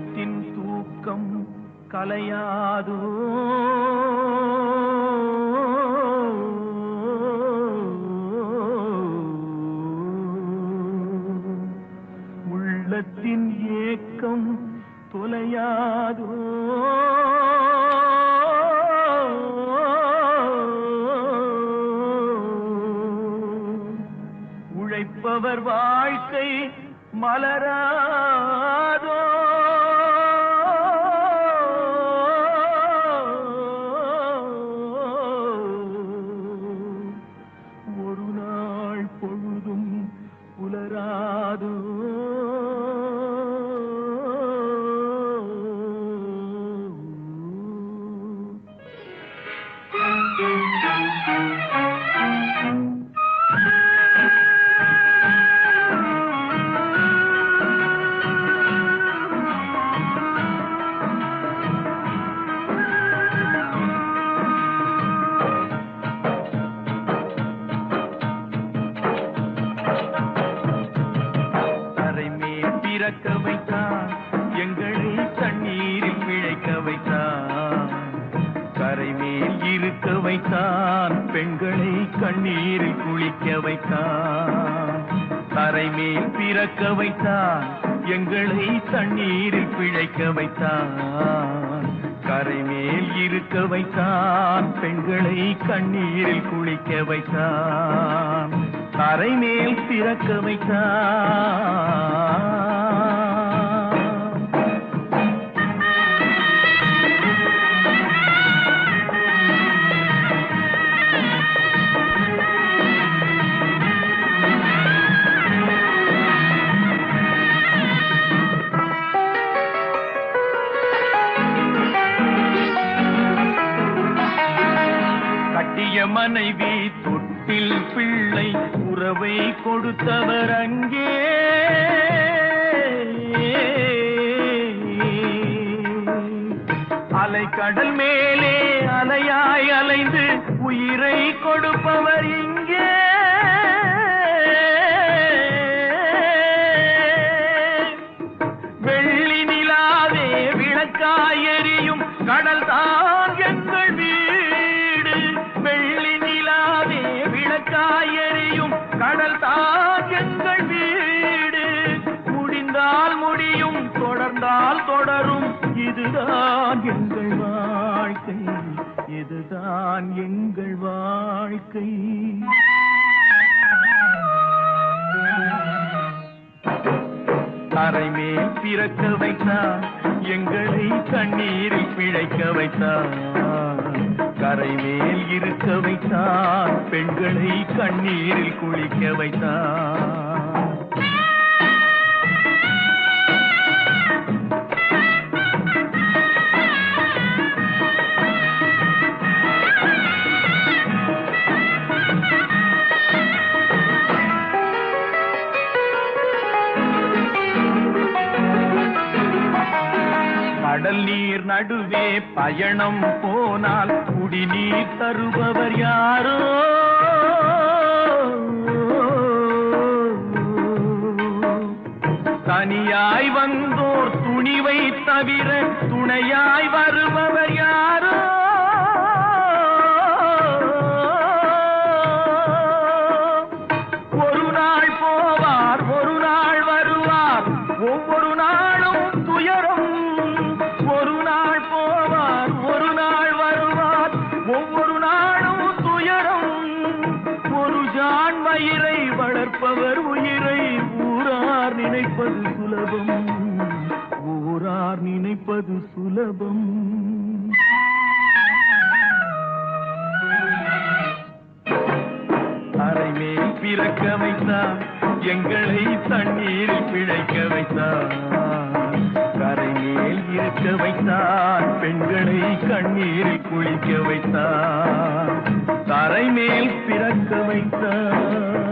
உள்ளத்தின் தூக்கம் கலையாதோ உள்ளத்தின் ஏக்கம் தொலையாதோ உழைப்பவர் வாழ்க்கை மலராதோ ஒரு நாள் பொழுதும் புலராதோ பிறக்க வைத்தான் எங்களை தண்ணீரில் பிழைக்க வைத்தான் கரை மேல் இருக்க வைத்தான் பெண்களை கண்ணீரில் குளிக்க வைத்தான் கரை மேல் பிறக்க வைத்தான் எங்களை தண்ணீரில் பிழைக்க வைத்தான் கரை மேல் இருக்க வைத்தான் பெண்களை கண்ணீரில் குளிக்க வைத்தான் கரை மேல் பிறக்க வைத்தான் மனைவி தொட்டில் பிள்ளை உறவை கொடுத்தவர் அங்கே அலைக்கடல் மேலே அலையாய் அலைந்து உயிரை கொடுப்பவர் இங்கே வெள்ளி நிலாவே விளக்காய் எரியும் கடல் தான் எங்கள் வீடு வெள்ளி நிலாவே விளக்காய் எரியும் கடல் தான் எங்கள் வீடு முடிந்தால் முடியும் தொடர்ந்தால் தொடரும் இதுதான் எங்கள் வாழ்க்கை இதுதான் எங்கள் வாழ்க்கை கரை மேல் பிறக்க வைத்தான் எங்களை தண்ணீரில் பிழைக்க வைத்தான் கரை மேல் இருக்க வைத்தான் பெண்களை கண்ணீரில் குளிக்க வைத்தான் கடல் நீர் நடுவே பயணம் போனால் குடிநீர் தருபவர் யாரோ தனியாய் வந்தோர் துணிவை தவிர துணையாய் வருபவர் யாரோ ஒரு நாள் போவார் ஒரு நாள் வருவார் ஒவ்வொரு நாளும் துயரம் ஒரு நாள் போவார் ஒரு நாள் வருவார் ஒவ்வொரு நாளும் துயரம் ஒரு ஜான் மயிரை வளர்ப்பவர் உயிரை ஊரார் நினைப்பது சுலபம் ஊரார் நினைப்பது சுலபம் அரை மேல் பிறக்க வைத்தான் எங்களை தண்ணீரில் பிழைக்க வைத்தான் கரை மேல் இருக்க வைத்தான் பெண்களை கண்ணீரில் குளிக்க வைத்தான் கரை மேல் பிறக்க வைத்தான்